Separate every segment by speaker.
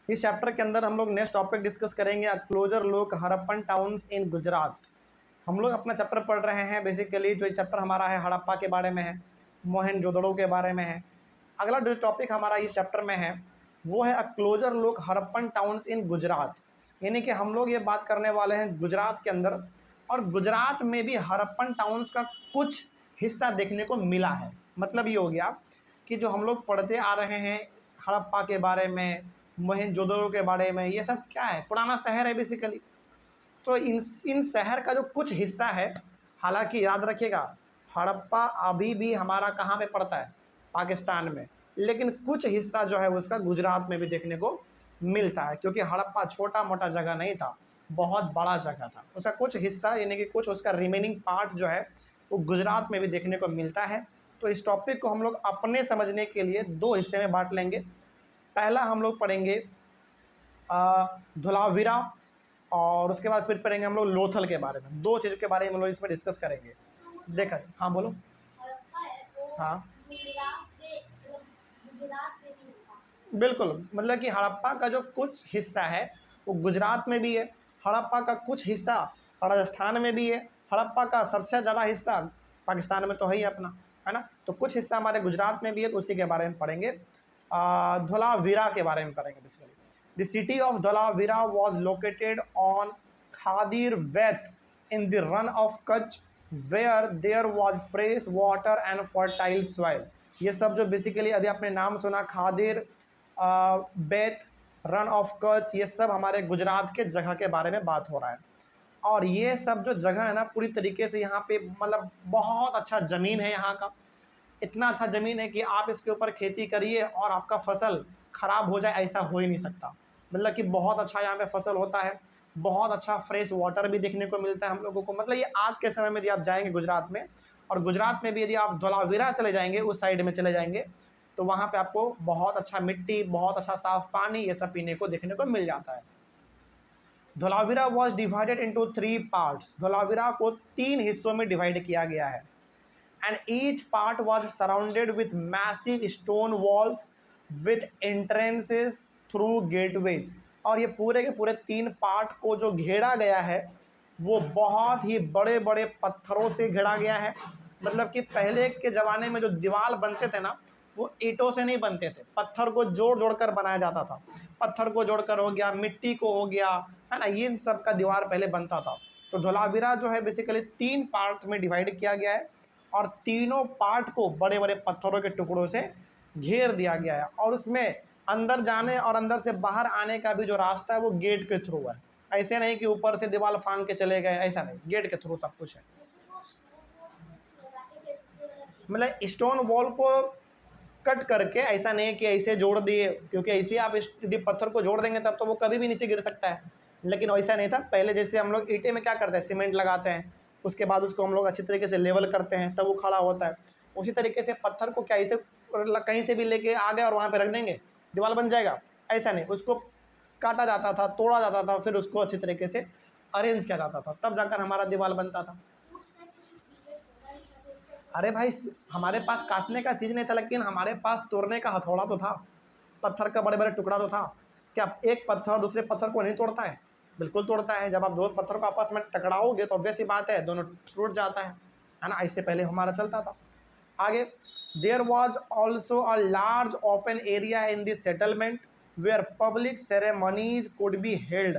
Speaker 1: इस चैप्टर के अंदर हम लोग नेक्स्ट टॉपिक डिस्कस करेंगे, a closer look Harappan towns in Gujarat. हम लोग अपना चैप्टर पढ़ रहे हैं, बेसिकली जो चैप्टर हमारा है हड़प्पा के बारे में है, मोहनजोदड़ो के बारे में है। अगला जो टॉपिक हमारा इस चैप्टर में है वो है a closer look Harappan towns in Gujarat, यानी कि हम लोग ये बात करने वाले हैं गुजरात के अंदर, और गुजरात में भी हड़प्पन टाउन्स का कुछ हिस्सा देखने को मिला है। मतलब ये हो गया कि जो हम लोग पढ़ते आ रहे हैं हड़प्पा के बारे में, मोहनजोदड़ो के बारे में, ये सब क्या है, पुराना शहर है बेसिकली। तो इन शहर का जो कुछ हिस्सा है, हालांकि याद रखिएगा हड़प्पा अभी भी हमारा कहाँ पे पड़ता है, पाकिस्तान में, लेकिन कुछ हिस्सा जो है उसका गुजरात में भी देखने को मिलता है, क्योंकि हड़प्पा छोटा मोटा जगह नहीं था, बहुत बड़ा जगह था। उसका कुछ हिस्सा यानी कि कुछ उसका रिमेनिंग पार्ट जो है वो गुजरात में भी देखने को मिलता है। तो इस टॉपिक को हम लोग अपने समझने के लिए दो हिस्से में बांट लेंगे। पहला हम लोग पढ़ेंगे धोलावीरा, और उसके बाद फिर पढ़ेंगे हम लोग लोथल के बारे में। दो चीज़ के बारे में हम लोग इसमें डिस्कस करेंगे। देखा, हाँ बोलो। हाँ बिल्कुल, मतलब कि हड़प्पा का जो कुछ हिस्सा है वो गुजरात में भी है, हड़प्पा का कुछ हिस्सा राजस्थान में भी है, हड़प्पा का सबसे ज़्यादा हिस्सा पाकिस्तान में तो है ही अपना, है ना। तो कुछ हिस्सा हमारे गुजरात में भी है, तो उसी के बारे में पढ़ेंगे। धोलावीरा के बारे में पढ़ेंगे। Basically the city of Dholavira was located on Khadir Bet in the Rann of Kutch where there was fresh water and fertile soil. ये सब जो बेसिकली अभी आपने नाम सुना, खादीर, बेत, रन ऑफ कच्छ, ये सब हमारे गुजरात के जगह के बारे में बात हो रहा है। और ये सब जो जगह है ना, पूरी तरीके से यहाँ पे मतलब बहुत अच्छा ज़मीन है यहाँ का। इतना अच्छा ज़मीन है कि आप इसके ऊपर खेती करिए और आपका फसल ख़राब हो जाए, ऐसा हो ही नहीं सकता। मतलब कि बहुत अच्छा यहाँ पे फसल होता है, बहुत अच्छा फ्रेश वाटर भी देखने को मिलता है हम लोगों को। मतलब ये आज के समय में यदि आप जाएंगे गुजरात में, और गुजरात में भी यदि आप धोलावीरा चले जाएंगे, उस साइड में चले जाएंगे, तो वहाँ पे आपको बहुत अच्छा मिट्टी, बहुत अच्छा साफ पानी, ये सब पीने को देखने को मिल जाता है। Dholavira was divided into 3 parts. Dholavira को 3 हिस्सों में डिवाइड किया गया है, and each part was surrounded with massive stone walls with entrances through gateways। और ये पूरे के पूरे 3 पार्ट को जो घेरा गया है वो बहुत ही बड़े बड़े पत्थरों से घेरा गया है। मतलब कि पहले के ज़माने में जो दीवार बनते थे ना, वो ईंटों से नहीं बनते थे, पत्थर को जोड़ जोड़ कर बनाया जाता था। पत्थर को जोड़कर हो गया, मिट्टी को हो गया, है ना, ये सब का दीवार पहले बनता था। तो धोलावीरा जो है बेसिकली 3 पार्ट में डिवाइड किया गया है, और तीनों पार्ट को बड़े बड़े पत्थरों के टुकड़ों से घेर दिया गया है। और उसमें अंदर जाने और अंदर से बाहर आने का भी जो रास्ता है वो गेट के थ्रू है। ऐसे नहीं कि ऊपर से दीवार फांग के चले गए, ऐसा नहीं, गेट के थ्रू सब कुछ है। मतलब स्टोन वॉल को कट करके, ऐसा नहीं कि ऐसे जोड़ दिए, क्योंकि ऐसे आप यदि पत्थर को जोड़ देंगे तब तो वो कभी भी नीचे गिर सकता है। लेकिन वैसा नहीं था। पहले जैसे हम लोग ईंटे में क्या करते हैं, सीमेंट लगाते हैं, उसके बाद उसको हम लोग अच्छी तरीके से लेवल करते हैं, तब वो खड़ा होता है। उसी तरीके से पत्थर को क्या ऐसे कहीं से भी लेके आ गए और वहाँ पे रख देंगे, दीवार बन जाएगा, ऐसा नहीं। उसको काटा जाता था, तोड़ा जाता था, फिर उसको अच्छी तरीके से अरेंज किया जाता था, तब जाकर हमारा दीवार बनता था। अरे भाई, हमारे पास काटने का चीज़ नहीं था, लेकिन हमारे पास तोड़ने का हथौड़ा तो था, पत्थर का बड़े बड़े टुकड़ा तो था। क्या एक पत्थर दूसरे पत्थर को नहीं तोड़ता है? बिल्कुल तोड़ता है। जब आप दो पत्थर को आपस में टकराओगे तो ऑब्वियस सी बात है, दोनों टूट जाता है ना। इससे पहले हमारा चलता था। आगे, there was also a large open area in this settlement where public ceremonies could be held.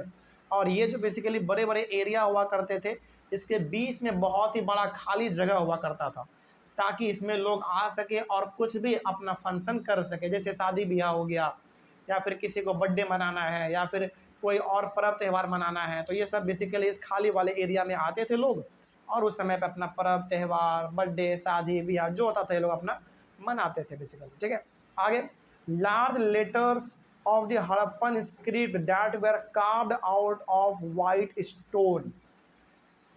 Speaker 1: और ये जो बेसिकली बड़े बड़े एरिया हुआ करते थे, इसके बीच में बहुत ही बड़ा खाली जगह हुआ करता था, ताकि इसमें लोग आ सके और कुछ भी अपना फंक्शन कर सके। जैसे शादी ब्याह हो गया, या फिर किसी को बर्थडे मनाना है, या फिर कोई और पर्व त्यौहार मनाना है, तो ये सब बेसिकली इस खाली वाले एरिया में आते थे लोग, और उस समय पे अपना पर्व त्यौहार, बर्थडे, शादी ब्याह जो होता था ये लोग अपना मनाते थे बेसिकली। ठीक है, आगे, large letters of the Harappan script that were carved out of white stone.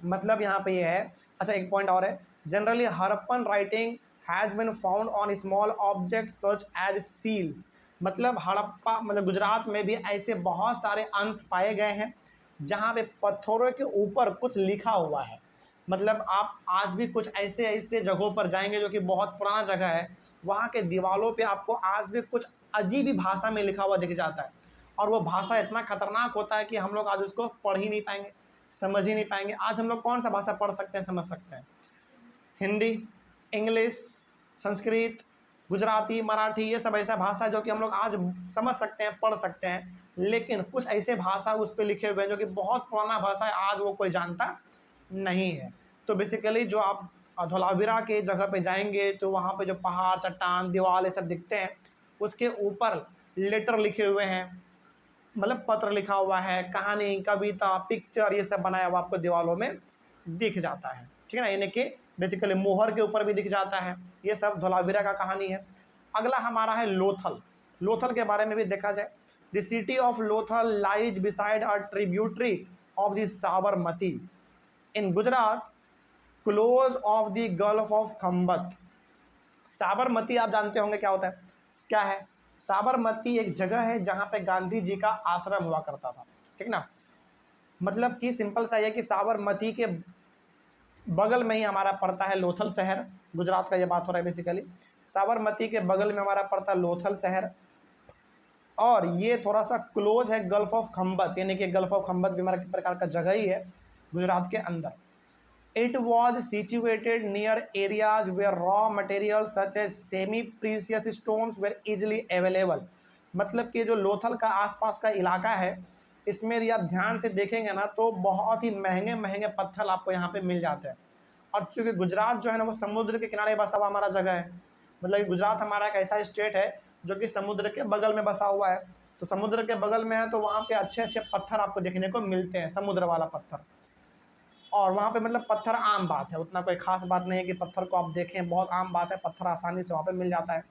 Speaker 1: मतलब यहाँ पे ये है, अच्छा एक पॉइंट और है, generally Harappan writing has been found on small object such as seals. मतलब हड़प्पा मतलब गुजरात में भी ऐसे बहुत सारे अंश पाए गए हैं जहाँ पे पत्थरों के ऊपर कुछ लिखा हुआ है। मतलब आप आज भी कुछ ऐसे ऐसे जगहों पर जाएंगे जो कि बहुत पुराना जगह है, वहाँ के दीवारों पे आपको आज भी कुछ अजीब ही भाषा में लिखा हुआ दिख जाता है। और वो भाषा इतना खतरनाक होता है कि हम लोग आज उसको पढ़ ही नहीं पाएंगे, समझ ही नहीं पाएंगे। आज हम लोग कौन सा भाषा पढ़ सकते हैं, समझ सकते हैं? हिंदी, इंग्लिश, संस्कृत, गुजराती, मराठी, ये सब ऐसा भाषा है जो कि हम लोग आज समझ सकते हैं, पढ़ सकते हैं। लेकिन कुछ ऐसे भाषा उस पर लिखे हुए हैं जो कि बहुत पुराना भाषा है, आज वो कोई जानता नहीं है। तो बेसिकली जो आप धोलावीरा के जगह पे जाएंगे तो वहाँ पे जो पहाड़, चट्टान, दीवार ये सब दिखते हैं, उसके ऊपर लेटर लिखे हुए हैं, मतलब पत्र लिखा हुआ है, कहानी, कविता, पिक्चर, ये सब बनाया हुआ आपको दीवारों में दिख जाता है, ठीक है ना। यानी कि बेसिकली मोहर के ऊपर भी दिख जाता है। ये सब धोलावीरा का कहानी है। अगला हमारा है लोथल। लोथल के बारे में भी देखा जाए, the city of Lothal lies beside a tributary of the Sabarmati in Gujarat, close of the gulf of Khambhat. Sabarmati आप जानते होंगे क्या होता है, क्या है? साबरमती एक जगह है जहाँ पे गांधी जी का आश्रम हुआ करता था, ठीक ना। मतलब कि सिंपल सा ये कि साबरमती के बगल में ही हमारा पड़ता है लोथल शहर, गुजरात का ये बात हो रहा है बेसिकली। साबरमती के बगल में हमारा पड़ता है लोथल शहर, और ये थोड़ा सा क्लोज है गल्फ ऑफ खम्बत, यानी कि गल्फ ऑफ खम्बत भी हमारा प्रकार का जगह ही है गुजरात के अंदर। It was situated near areas where raw material such as semi precious stones were easily available. मतलब कि जो लोथल का आसपास का इलाका है, इसमें यदि आप ध्यान से देखेंगे ना तो बहुत ही महंगे महंगे पत्थर आपको यहाँ पे मिल जाते हैं। और चूँकि गुजरात जो है ना वो समुद्र के किनारे बसा हुआ हमारा जगह है, मतलब कि गुजरात हमारा एक ऐसा स्टेट है जो कि समुद्र के बगल में बसा हुआ है। तो समुद्र के बगल में है तो वहाँ पे अच्छे अच्छे पत्थर आपको देखने को मिलते हैं, समुद्र वाला पत्थर। और वहाँ पे मतलब पत्थर आम बात है, उतना कोई खास बात नहीं है कि पत्थर को आप देखें, बहुत आम बात है, पत्थर आसानी से वहाँ पे मिल जाता है।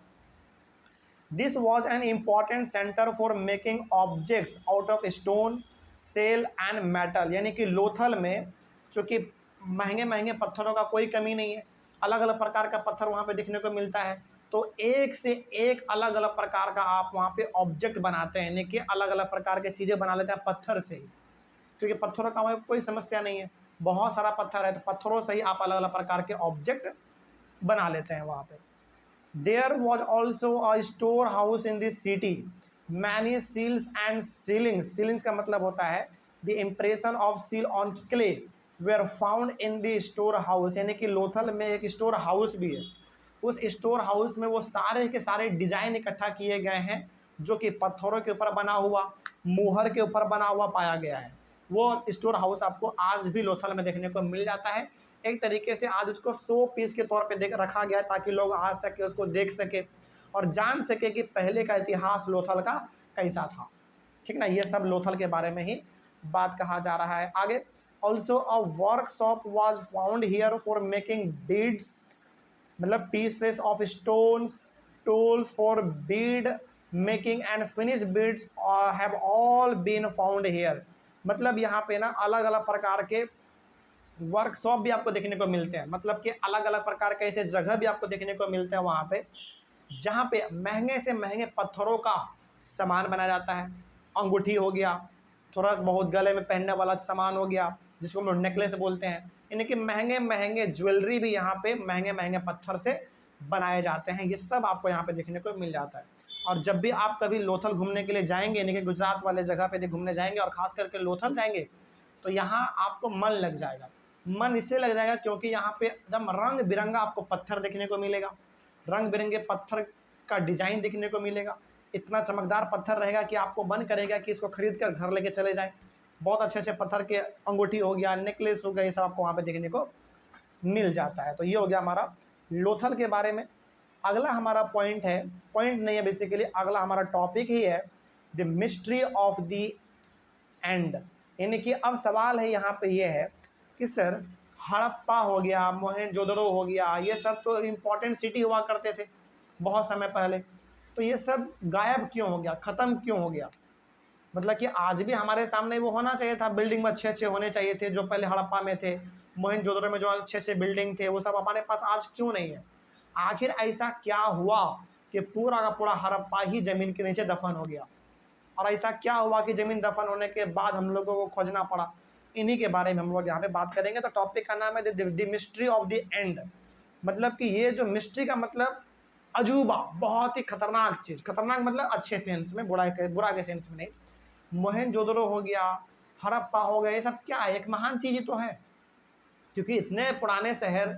Speaker 1: This was an important centre for making objects out of stone, shell and metal. यानी कि लोथल में चूँकि महंगे महंगे पत्थरों का कोई कमी नहीं है, अलग अलग प्रकार का पत्थर वहाँ पे देखने को मिलता है। तो एक से एक अलग अलग प्रकार का आप वहाँ पे ऑब्जेक्ट बनाते हैं, यानी कि अलग अलग प्रकार की चीज़ें बना लेते हैं पत्थर से ही, क्योंकि पत्थरों का वहाँ कोई समस्या नहीं है, बहुत सारा पत्थर है, तो पत्थरों से ही आप अलग अलग प्रकार के ऑब्जेक्ट बना लेते हैं वहाँ पे। There was also a store house in this city, many seals and sealings. Sealings का मतलब होता है the impression of seal on clay were found in the store house. यानी कि लोथल में एक स्टोर हाउस भी है, उस स्टोर हाउस में वो सारे के सारे डिजाइन इकट्ठा किए गए हैं जो कि पत्थरों के ऊपर बना हुआ, मोहर के ऊपर बना हुआ पाया गया है। वो स्टोर हाउस आपको आज भी लोथल में देखने को मिल जाता है। एक तरीके से आज उसको 100 पीस के तौर पे देख रखा गया है ताकि लोग आ सके, उसको देख सके और जान सके कि पहले का इतिहास लोथल का कैसा था, ठीक ना। ये सब लोथल के बारे में ही बात कहा जा रहा है। आगे, also a workshop was found here for making beads, मतलब pieces of stones, tools for bead making and finish beads have all been found here. मतलब यहाँ पे ना अलग अलग प्रकार के वर्कशॉप भी आपको देखने को मिलते हैं, मतलब कि अलग अलग प्रकार के ऐसे जगह भी आपको देखने को मिलते हैं वहाँ पे जहाँ पे महंगे से महंगे पत्थरों का सामान बनाया जाता है। अंगूठी हो गया, थोड़ा बहुत गले में पहनने वाला सामान हो गया जिसको हम लोग नेकलेस बोलते हैं, यानी कि महंगे महंगे ज्वेलरी भी यहाँ पे महंगे महंगे पत्थर से बनाए जाते हैं। ये सब आपको यहाँ पे देखने को मिल जाता है। और जब भी आप कभी लोथल घूमने के लिए जाएंगे, यानी कि गुजरात वाले जगह पे घूमने जाएंगे और ख़ास करके लोथल जाएंगे, तो यहाँ आपको मन लग जाएगा। मन इसलिए लग जाएगा क्योंकि यहाँ पे एकदम रंग बिरंगा आपको पत्थर देखने को मिलेगा, रंग बिरंगे पत्थर का डिज़ाइन देखने को मिलेगा। इतना चमकदार पत्थर रहेगा कि आपको मन करेगा कि इसको खरीद कर घर लेके चले जाएं। बहुत अच्छे अच्छे पत्थर के अंगूठी हो गया, नेकलेस हो गया, ये सब आपको वहाँ पे देखने को मिल जाता है। तो ये हो गया हमारा लोथल के बारे में। अगला हमारा पॉइंट है, पॉइंट नहीं है बेसिकली, अगला हमारा टॉपिक ही है the mystery of the end. यानी कि अब सवाल है यहाँ पे ये है कि सर हड़प्पा हो गया, मोहनजोदड़ो हो गया, ये सब तो इम्पोर्टेंट सिटी हुआ करते थे बहुत समय पहले, तो ये सब गायब क्यों हो गया, ख़त्म क्यों हो गया? मतलब कि आज भी हमारे सामने वो होना चाहिए था, बिल्डिंग में अच्छे अच्छे होने चाहिए थे जो पहले हड़प्पा में थे, मोहनजोदड़ो में जो अच्छे अच्छे बिल्डिंग थे वो सब हमारे पास आज क्यों नहीं है? आखिर ऐसा क्या हुआ कि पूरा का पूरा हड़प्पा ही ज़मीन के नीचे दफन हो गया? और ऐसा क्या हुआ कि ज़मीन दफन होने के बाद हम लोगों को खोजना पड़ा? इन्हीं के बारे में हम लोग यहाँ पे बात करेंगे। तो टॉपिक का नाम है the mystery of the end. मतलब कि ये जो मिस्ट्री का मतलब अजूबा, बहुत ही खतरनाक चीज़, खतरनाक मतलब अच्छे सेंस में, बुरा के सेंस में नहीं, मोहनजोदड़ो हो गया, हड़प्पा हो गया, ये सब क्या है, एक महान चीज़ ही तो है। क्योंकि इतने पुराने शहर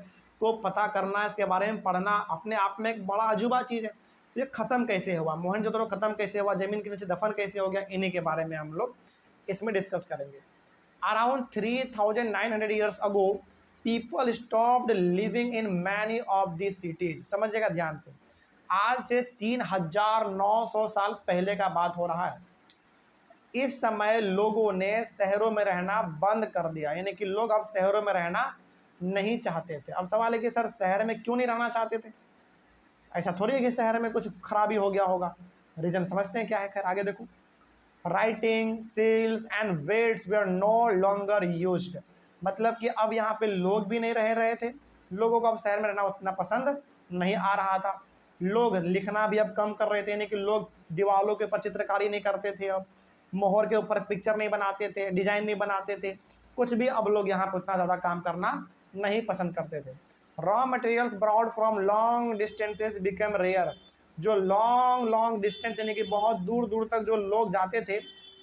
Speaker 1: को पता करना, इसके बारे में पढ़ना अपने आप में एक बड़ा अजूबा चीज़ है। ये ख़त्म कैसे हुआ, मोहनजोदड़ो ख़त्म कैसे हुआ, ज़मीन के नीचे दफन कैसे हो गया, इन्हीं के बारे में हम लोग इसमें डिस्कस करेंगे। Around 3900 years ago people stopped living in many of the cities. समझिएगा ध्यान से, आज से 3900 साल पहले का बात हो रहा है। इस समय लोगों ने शहरों में रहना बंद कर दिया, यानी कि लोग अब शहरों में रहना नहीं चाहते थे। अब सवाल है कि सर शहर में क्यों नहीं रहना चाहते थे? ऐसा थोड़ी है कि शहर में कुछ खराबी हो गया होगा, रीजन समझते हैं क्या है। खैर आगे देखो, writing seals and weights were no longer used. मतलब कि अब यहाँ पे लोग भी नहीं रह रहे थे, लोगों को अब शहर में रहना उतना पसंद नहीं आ रहा था। लोग लिखना भी अब कम कर रहे थे, यानी कि लोग दीवारों के ऊपर चित्रकारी नहीं करते थे, अब मोहर के ऊपर पिक्चर नहीं बनाते थे, डिजाइन नहीं बनाते थे, कुछ भी अब लोग यहाँ पर उतना ज़्यादा काम करना नहीं पसंद करते थे। Raw materials brought from long distances become rare. जो लॉन्ग डिस्टेंस यानी कि बहुत दूर दूर तक जो लोग जाते थे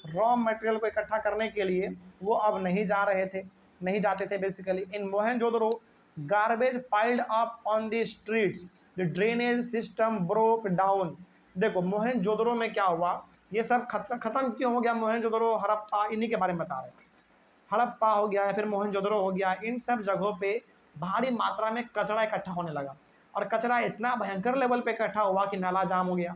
Speaker 1: रॉ मटेरियल को इकट्ठा करने के लिए, वो अब नहीं जाते थे basically. In Mohenjodaro garbage piled up on the streets, the drainage system broke down. देखो मोहनजोदड़ो में क्या हुआ, ये सब खत्म क्यों हो गया, मोहनजोदड़ो हड़प्पा इन्हीं के बारे में बता रहे हैं। हड़प्पा हो गया या फिर मोहनजोदड़ो हो गया, इन सब जगहों पे भारी मात्रा में कचरा इकट्ठा होने लगा, और कचरा इतना भयंकर लेवल पे इकट्ठा हुआ कि नाला जाम हो गया,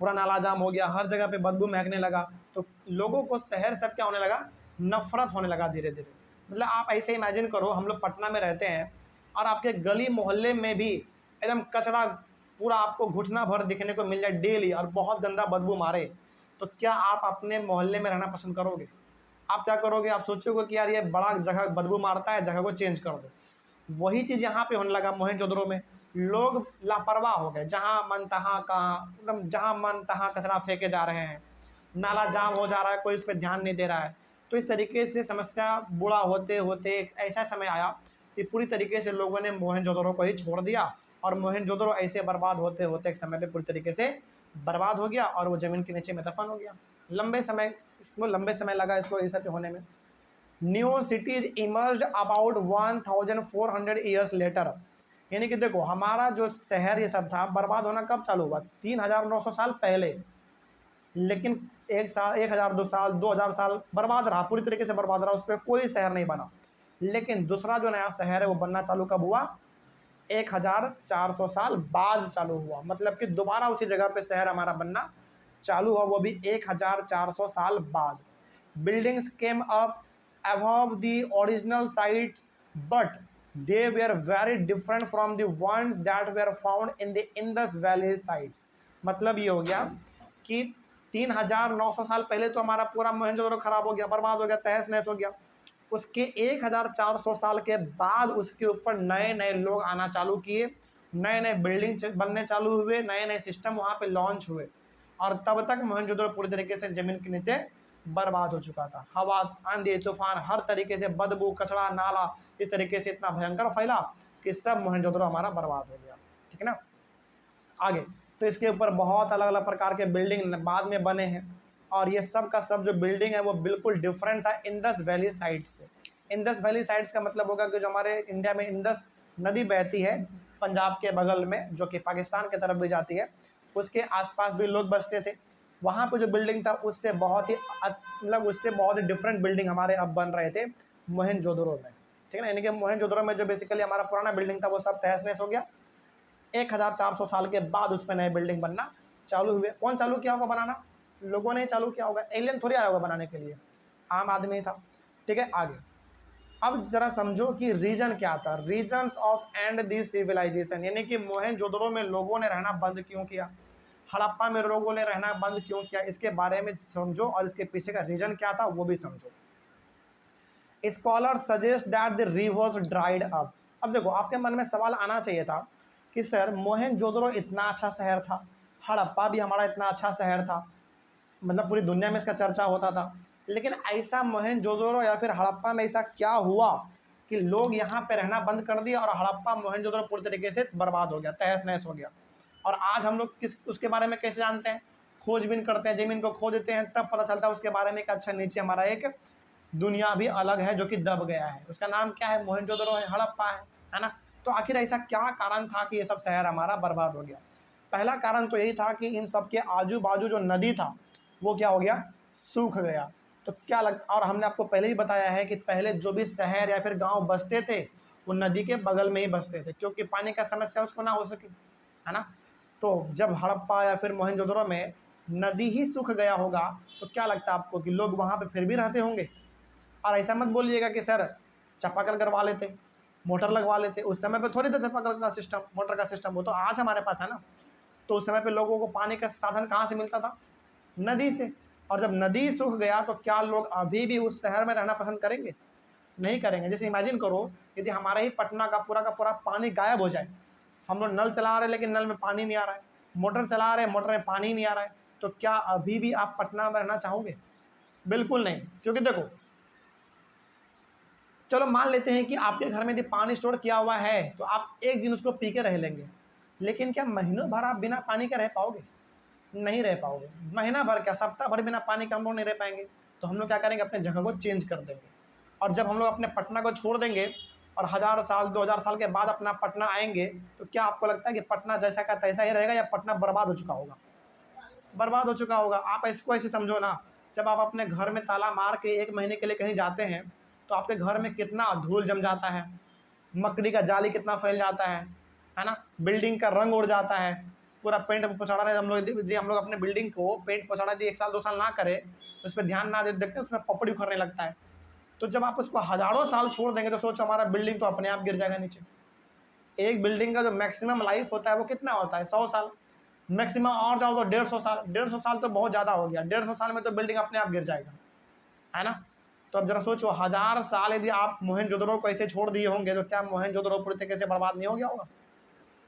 Speaker 1: पूरा नाला जाम हो गया, हर जगह पे बदबू महकने लगा। तो लोगों को शहर सब क्या होने लगा, नफरत होने लगा धीरे धीरे। मतलब आप ऐसे इमेजिन करो, हम लोग पटना में रहते हैं और आपके गली मोहल्ले में भी एकदम कचरा पूरा आपको घुटना भर दिखने को मिल जाए डेली, और बहुत गंदा बदबू मारे, तो क्या आप अपने मोहल्ले में रहना पसंद करोगे? आप क्या करोगे, आप सोचोगे कि यार ये बड़ा जगह बदबू मारता है, जगह को चेंज कर दो। वही चीज़ यहाँ पे होने लगा मोहनजोदड़ो में। लोग लापरवाह हो गए, जहाँ मन तहाँ कहाँ एकदम जहाँ मन तहाँ कचरा फेंके जा रहे हैं, नाला जाम हो जा रहा है, कोई इस पर ध्यान नहीं दे रहा है। तो इस तरीके से समस्या बुरा होते होते एक ऐसा समय आया कि पूरी तरीके से लोगों ने मोहनजोदड़ो को ही छोड़ दिया, और मोहनजोदड़ो ऐसे बर्बाद होते होते एक समय पे पूरी तरीके से बर्बाद हो गया, और वो ज़मीन के नीचे में दफन हो गया। लंबे समय लगा इसको रिसर्च होने में। New cities emerged about 1400 years later. यानी कि देखो हमारा जो शहर ये सब था बर्बाद होना कब चालू हुआ, 3900 साल पहले। लेकिन 1000 2000 साल बर्बाद रहा, पूरी तरीके से बर्बाद रहा, उस पर कोई शहर नहीं बना। लेकिन दूसरा जो नया शहर है वो बनना चालू कब हुआ, 1400 साल बाद चालू हुआ। मतलब कि दोबारा उसी जगह पे शहर हमारा बनना चालू हुआ, वो भी 1400 साल बाद। Buildings came up above the original sites, but they were very different from the ones that were found in the Indus Valley sites। मतलब ये हो गया कि 3900 साल पहले तो हमारा पूरा मोहनजोदड़ो खराब हो गया, बर्बाद हो गया, तहस नहस हो गया। उसके 1400 साल के बाद उसके ऊपर नए नए लोग आना चालू किए, नए नए बिल्डिंग बनने चालू हुए, नए नए सिस्टम वहाँ पे लॉन्च हुए, और तब तक मोहनजोदड़ो पूरी तरीके से ज़मीन के नीचे बर्बाद हो चुका था। हवा, आंधी, तूफान, हर तरीके से बदबू, कचरा, नाला इस तरीके से इतना भयंकर फैला कि सब मोहनजोदड़ो हमारा बर्बाद हो गया। ठीक है ना। आगे तो इसके ऊपर बहुत अलग अलग प्रकार के बिल्डिंग बाद में बने हैं, और ये सब का सब जो बिल्डिंग है वो बिल्कुल डिफरेंट था इंडस वैली साइट्स से। इंडस वैली साइट्स का मतलब होगा कि जो हमारे इंडिया में इंडस नदी बहती है पंजाब के बगल में, जो कि पाकिस्तान की तरफ भी जाती है, उसके आसपास भी लोग बसते थे। वहाँ पे जो बिल्डिंग था उससे बहुत ही डिफरेंट बिल्डिंग हमारे अब बन रहे थे मोहनजोदड़ो में। ठीक है ना। यानी कि मोहनजोदड़ो में जो बेसिकली हमारा पुराना बिल्डिंग था वो सब तहस नहस हो गया, 1400 साल के बाद उसमें नए बिल्डिंग बनना चालू हुए। कौन चालू किया होगा बनाना, लोगों ने चालू किया होगा, एलियन थोड़ी आया होगा बनाने के लिए, आम आदमी था। ठीक है। आगे अब जरा समझो कि रीजन क्या था, reasons of end the civilisation. यानी कि मोहनजोदड़ो में लोगों ने रहना बंद क्यों किया, हड़प्पा में लोगों ने रहना बंद क्यों किया, इसके बारे में समझो, और इसके पीछे का रीजन क्या था वो भी समझो। Scholar suggest that the reverse dried up. अब देखो आपके मन में सवाल आना चाहिए था कि सर मोहनजोदड़ो इतना अच्छा शहर था, हड़प्पा भी हमारा इतना अच्छा शहर था, मतलब पूरी दुनिया में इसका चर्चा होता था, लेकिन ऐसा मोहनजोदड़ो या फिर हड़प्पा में ऐसा क्या हुआ कि लोग यहाँ पे रहना बंद कर दिया, और हड़प्पा मोहनजोदड़ो पूरी तरीके से बर्बाद हो गया, तहस नहस हो गया। और आज हम लोग उसके बारे में कैसे जानते हैं, खोजबीन करते हैं, ज़मीन को खोद देते हैं, तब पता चलता है उसके बारे में कि अच्छा नीचे हमारा एक दुनिया भी अलग है जो कि दब गया है। उसका नाम क्या है? मोहनजोदड़ो है, हड़प्पा है ना। तो आखिर ऐसा क्या कारण था कि ये सब शहर हमारा बर्बाद हो गया? पहला कारण तो यही था कि इन सब के आजू बाजू जो नदी था वो क्या हो गया? सूख गया। तो क्या और हमने आपको पहले ही बताया है कि पहले जो भी शहर या फिर गांव बसते थे वो नदी के बगल में ही बसते थे, क्योंकि पानी का समस्या उसको ना हो सके, है ना। तो जब हड़प्पा या फिर मोहनजोदड़ो में नदी ही सूख गया होगा तो क्या लगता है आपको कि लोग वहाँ पे फिर भी रहते होंगे? और ऐसा मत बोलिएगा कि सर चापाकल करवा लेते, मोटर लगवा लेते। उस समय पे थोड़ी था चापाकल का सिस्टम, मोटर का सिस्टम, वो तो आज हमारे पास है ना। तो उस समय पे लोगों को पानी का साधन कहाँ से मिलता था? नदी से। और जब नदी सूख गया तो क्या लोग अभी भी उस शहर में रहना पसंद करेंगे? नहीं करेंगे। जैसे इमेजिन करो यदि हमारे ही पटना का पूरा पानी गायब हो जाए, हम लोग नल चला रहे हैं लेकिन नल में पानी नहीं आ रहा है, मोटर चला रहे हैं मोटर में पानी नहीं आ रहा है, तो क्या अभी भी आप पटना में रहना चाहोगे? बिल्कुल नहीं। क्योंकि देखो, चलो मान लेते हैं कि आपके घर में यदि पानी स्टोर किया हुआ है तो आप एक दिन उसको पी के रह लेंगे, लेकिन क्या महीनों भर आप बिना पानी के रह पाओगे? नहीं रह पाओगे। महीना भर क्या, सप्ताह भर बिना पानी के हम लोग नहीं रह पाएंगे। तो हम लोग क्या करेंगे? अपने जगह को चेंज कर देंगे। और जब हम लोग अपने पटना को छोड़ देंगे और 1000 साल 2000 साल के बाद अपना पटना आएंगे, तो क्या आपको लगता है कि पटना जैसा का तैसा ही रहेगा या पटना बर्बाद हो चुका होगा? बर्बाद हो चुका होगा। आप इसको ऐसे समझो ना, जब आप अपने घर में ताला मार के 1 महीने के लिए कहीं जाते हैं तो आपके घर में कितना धूल जम जाता है, मकड़ी का जाली कितना फैल जाता है ना। बिल्डिंग का रंग उड़ जाता है, पूरा पेंट पहुँचाना रहे हम लोग अपने बिल्डिंग को पेंट पहुँचाना यदि 1 साल 2 साल ना करें, तो उस पर ध्यान ना दे, देखते हैं उसमें पपड़ी उखड़ने लगता है। तो जब आप उसको हज़ारों साल छोड़ देंगे तो सोचो हमारा बिल्डिंग तो अपने आप गिर जाएगा नीचे। एक बिल्डिंग का जो मैक्सिमम लाइफ होता है वो कितना होता है? 100 साल मैक्सिमम, और जाओ तो 150 साल। 150 साल तो बहुत ज़्यादा हो गया। 150 साल में तो बिल्डिंग अपने आप गिर जाएगा, है ना। तो अब जरा सोचो, 1000 साल यदि आप मोहनजोदड़ो को ऐसे छोड़ दिए होंगे तो क्या मोहनजोदड़ो पूरी तरीके से बर्बाद नहीं हो गया होगा?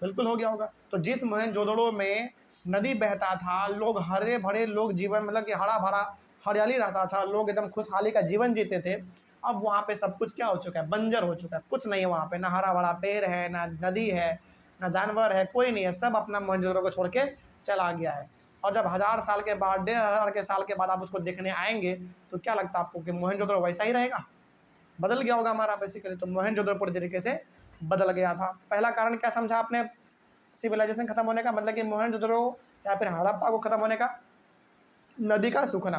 Speaker 1: बिल्कुल हो गया होगा। तो जिस मोहनजोदड़ो में नदी बहता था, लोग हरे भरे, लोग जीवन मतलब कि हरा भरा हरियाली रहता था, लोग एकदम खुशहाली का जीवन जीते थे, अब वहाँ पे सब कुछ क्या हो चुका है? बंजर हो चुका है। कुछ नहीं है वहाँ पे, ना हरा भरा पेड़ है, ना नदी है, ना जानवर है, कोई नहीं है। सब अपना मोहनजोदड़ो को छोड़ के चला गया है। और जब 1000 साल के बाद 1500 के साल के बाद आप उसको देखने आएंगे तो क्या लगता है आपको कि मोहनजोदड़ो वैसा ही रहेगा? बदल गया होगा हमारा बेसिकली। तो मोहनजोदड़ो पूरी तरीके से बदल गया था। पहला कारण क्या समझा आपने सिविलाइजेशन खत्म होने का? मतलब कि मोहनजोदड़ो या फिर हड़प्पा को खत्म होने का? नदी का सूखना,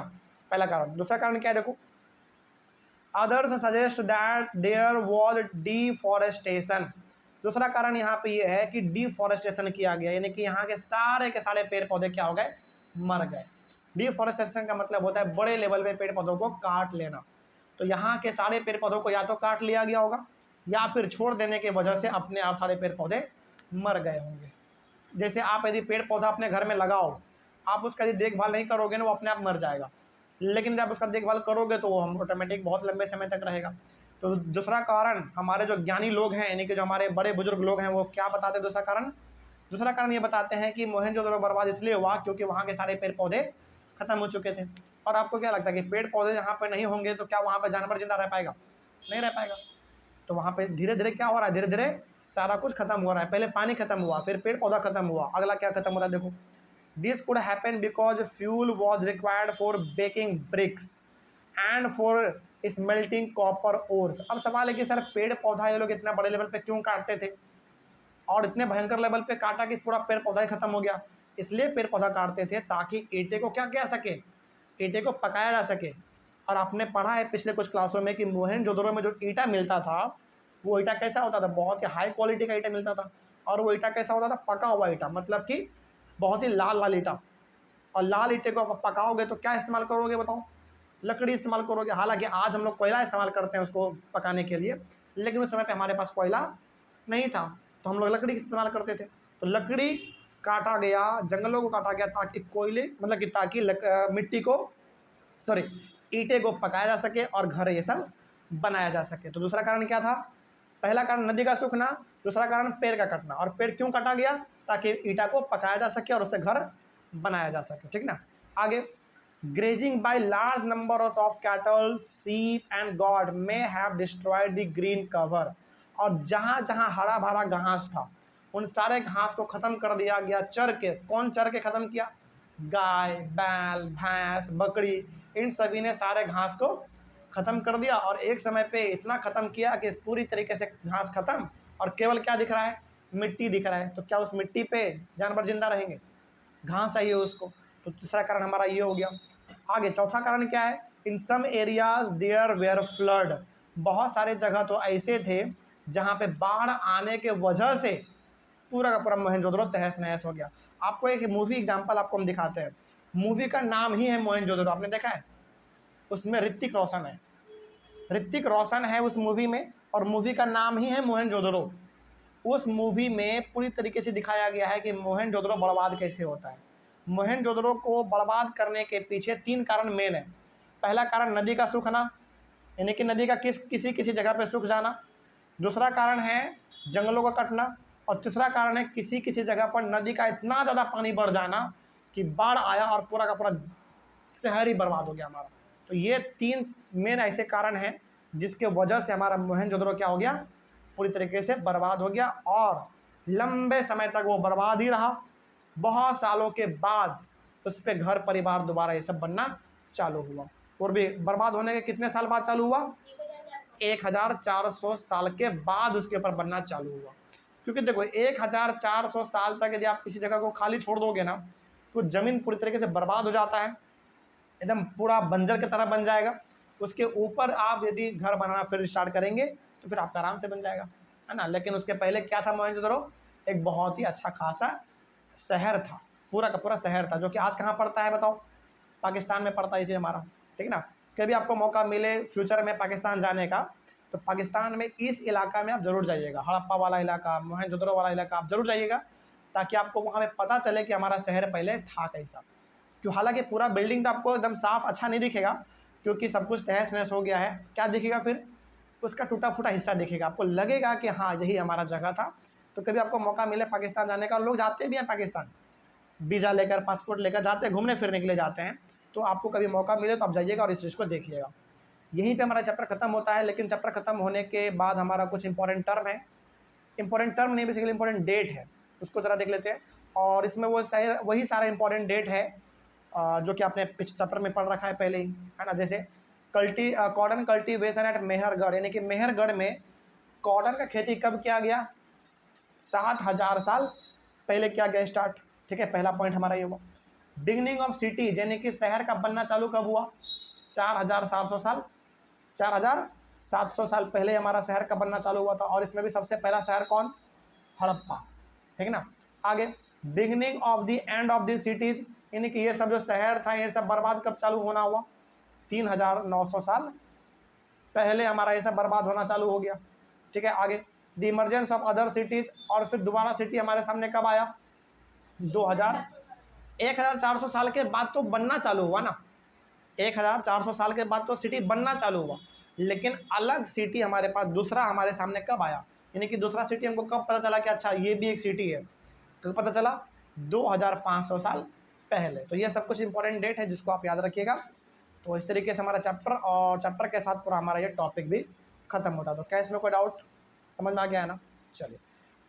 Speaker 1: पहला कारण। दूसरा कारण क्या है? देखो, others suggest that there was deforestation. दूसरा कारण यहाँ पे ये है कि डिफॉरेस्टेशन किया गया, यानी कि यहाँ के सारे पेड़ पौधे क्या हो गए? मर गए। डिफॉरेस्टेशन का मतलब होता है बड़े लेवल पे पेड़ पौधों को काट लेना। तो यहाँ के सारे पेड़ पौधों को या तो काट लिया गया होगा या फिर छोड़ देने की वजह से अपने आप सारे पेड़ पौधे मर गए होंगे। जैसे आप यदि पेड़ पौधा अपने घर में लगाओ, आप उसका यदि देखभाल नहीं करोगे ना, वो अपने आप मर जाएगा। लेकिन जब उसका देखभाल करोगे तो वो हम ऑटोमेटिक बहुत लंबे समय तक रहेगा। तो दूसरा कारण, हमारे जो ज्ञानी लोग हैं यानी कि जो हमारे बड़े बुजुर्ग लोग हैं, वो क्या बताते हैं? दूसरा कारण ये बताते हैं कि मोहनजोदड़ो बर्बाद इसलिए हुआ क्योंकि वहाँ के सारे पेड़ पौधे खत्म हो चुके थे। और आपको क्या लगता है कि पेड़ पौधे जहाँ पर नहीं होंगे तो क्या वहाँ पर जानवर जिंदा रह पाएगा? नहीं रह पाएगा। तो वहाँ पे धीरे धीरे क्या हो रहा है? धीरे धीरे सारा कुछ खत्म हो रहा है। पहले पानी खत्म हुआ, फिर पेड़ पौधा खत्म हुआ, अगला क्या खत्म होता है? देखो, this could happen because fuel was required for baking bricks and for smelting copper ores. अब सवाल है कि सर पेड़ पौधा ये लोग इतना बड़े लेवल पे क्यों काटते थे और इतने भयंकर लेवल पे काटा कि पूरा पेड़ पौधा ही खत्म हो गया? इसलिए पेड़ पौधा काटते थे ताकि ईंटे को क्या किया सके? ईंटे को पकाया जा सके। और आपने पढ़ा है पिछले कुछ क्लासों में कि मोहनजोदड़ो में जो ईंटा मिलता था वो ईंटा कैसा होता था? बहुत ही हाई क्वालिटी का ईंटा मिलता था। और वो ईंटा कैसा होता था? पका हुआ ईंटा, मतलब कि बहुत ही लाल लाल ईंटा। और लाल ईंटे को आप पकाओगे तो क्या इस्तेमाल करोगे बताओ? लकड़ी इस्तेमाल करोगे। हालांकि आज हम लोग कोयला इस्तेमाल करते हैं उसको पकाने के लिए, लेकिन उस समय पे हमारे पास कोयला नहीं था तो हम लोग लकड़ी इस्तेमाल करते थे। तो लकड़ी काटा गया, जंगलों को काटा गया ताकि कोयले मतलब कि ताकि मिट्टी को सॉरी ईंटे को पकाया जा सके और घर ये सब बनाया जा सके। तो दूसरा कारण क्या था? पहला कारण नदी का सूखना, दूसरा कारण पेड़ का कटना। और पेड़ क्यों काटा गया? ताकि ईंटा को पकाया जा सके और उससे घर बनाया जा सके, ठीक ना। आगे, grazing by large numbers of cattle, sheep and God may have destroyed the green cover. और जहाँ जहाँ हरा भरा घास था उन सारे घास को खत्म कर दिया गया चर के। कौन चर के खत्म किया? गाय, बैल, भैंस, बकरी, इन सभी ने सारे घास को ख़त्म कर दिया और एक समय पे इतना ख़त्म किया कि पूरी तरीके से घास ख़त्म और केवल क्या दिख रहा है, मिट्टी दिख रहा है। तो क्या उस मिट्टी पे जानवर जिंदा रहेंगे? घास चाहिए उसको। तो तीसरा कारण हमारा ये हो गया। आगे चौथा कारण क्या है, in some areas there where flood, बहुत सारे जगह तो ऐसे थे जहाँ पे बाढ़ आने के वजह से पूरा का पूरा मोहनजोदड़ो तहस नहस हो गया। आपको एक मूवी एग्जांपल आपको हम दिखाते हैं। मूवी का नाम ही है मोहनजोदड़ो, आपने देखा है? उसमें ऋतिक रोशन है, ऋतिक रोशन है उस मूवी में और मूवी का नाम ही है मोहनजोदड़ो। उस मूवी में पूरी तरीके से दिखाया गया है कि मोहनजोदड़ो बर्बाद कैसे होता है। मोहनजोदड़ो को बर्बाद करने के पीछे 3 कारण मेन है। पहला कारण नदी का सूखना, यानी कि नदी का किसी किसी जगह पे सूख जाना। दूसरा कारण है जंगलों का कटना और तीसरा कारण है किसी किसी जगह पर नदी का इतना ज़्यादा पानी बढ़ जाना कि बाढ़ आया और पूरा का पूरा शहर ही बर्बाद हो गया हमारा। तो ये 3 मेन ऐसे कारण हैं जिसके वजह से हमारा मोहनजोदड़ो क्या हो गया, पूरी तरीके से बर्बाद हो गया और लंबे समय तक वो बर्बाद ही रहा। बहुत सालों के बाद उस पर घर परिवार दोबारा ये सब बनना चालू हुआ। और भी बर्बाद होने के कितने साल बाद चालू हुआ? 1400 साल के बाद उसके ऊपर बनना चालू हुआ। क्योंकि देखो 1400 साल तक यदि आप किसी जगह को खाली छोड़ दोगे ना तो ज़मीन पूरी तरीके से बर्बाद हो जाता है, एकदम पूरा बंजर की तरह बन जाएगा। उसके ऊपर आप यदि घर बनाना फिर स्टार्ट करेंगे तो फिर आपका आराम से बन जाएगा, है ना। लेकिन उसके पहले क्या था मोहनजोदड़ो? एक बहुत ही अच्छा खासा शहर था, पूरा का पूरा शहर था, जो कि आज कहाँ पड़ता है बताओ? पाकिस्तान में पड़ता है ये हमारा, ठीक है ना। कभी आपको मौका मिले फ्यूचर में पाकिस्तान जाने का तो पाकिस्तान में इस इलाका में आप जरूर जाइएगा, हड़प्पा वाला इलाका, मोहनजोदड़ो वाला इलाका आप जरूर जाइएगा, ताकि आपको वहाँ पे पता चले कि हमारा शहर पहले था कैसा। क्यों? हालांकि पूरा बिल्डिंग तो आपको एकदम साफ अच्छा नहीं दिखेगा क्योंकि सब कुछ तहस नहस हो गया है। क्या दिखेगा फिर? उसका टूटा फूटा हिस्सा दिखेगा, आपको लगेगा कि हाँ यही हमारा जगह था। तो कभी आपको मौका मिले पाकिस्तान जाने का, लोग जाते भी हैं पाकिस्तान, वीज़ा लेकर, पासपोर्ट लेकर जाते हैं, घूमने फिरने के लिए जाते हैं। तो आपको कभी मौका मिले तो आप जाइएगा और इस चीज़ को देखिएगा। यहीं पे हमारा चैप्टर खत्म होता है, लेकिन चैप्टर खत्म होने के बाद हमारा कुछ इंपॉर्टेंट टर्म है, इंपॉर्टेंट टर्म नहीं बेसिकली इंपॉर्टेंट डेट है, उसको ज़रा देख लेते हैं। और इसमें वो वही सारा इंपॉर्टेंट डेट है जो कि आपने चैप्टर में पढ़ रखा है पहले ही, है ना। जैसे कॉटन कल्टीवेशन एट मेहरगढ़, यानी कि मेहरगढ़ में कॉटन का खेती कब किया गया? 7000 साल पहले किया गया स्टार्ट, ठीक है। पहला पॉइंट हमारा ये हुआ। बिगनिंग ऑफ सिटीज, यानी कि शहर का बनना चालू कब हुआ? 4700 साल, 4700 साल पहले हमारा शहर का बनना चालू हुआ था। और इसमें भी सबसे पहला शहर कौन? हड़प्पा, ठीक है ना। आगे beginning of the end of the cities, यानी कि ये सब जो शहर था ये सब बर्बाद कब चालू होना हुआ? 3900 साल पहले हमारा ये सब बर्बाद होना चालू हो गया, ठीक है। आगे the emergence of other cities, और फिर दोबारा सिटी हमारे सामने कब आया? 1400 साल के बाद तो बनना चालू हुआ ना, 1400 साल के बाद तो सिटी बनना चालू हुआ, लेकिन अलग सिटी हमारे पास दूसरा हमारे सामने कब आया? यानी कि दूसरा सिटी हमको कब पता चला कि अच्छा ये भी एक सिटी है? तो पता चला 2500 साल पहले। तो ये सब कुछ इंपॉर्टेंट डेट है जिसको आप याद रखिएगा। तो इस तरीके से हमारा चैप्टर और चैप्टर के साथ पूरा हमारा ये टॉपिक भी खत्म होता है। तो क्या इसमें कोई डाउट समझ में आ गया है ना? चलिए,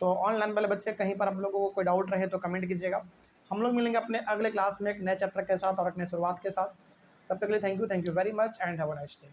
Speaker 1: तो ऑनलाइन वाले बच्चे कहीं पर आप लोगों को कोई डाउट रहे तो कमेंट कीजिएगा। हम लोग मिलेंगे अपने अगले क्लास में एक नए चैप्टर के साथ और अपने शुरुआत के साथ। तब तक के लिए thank you very much and have a nice day.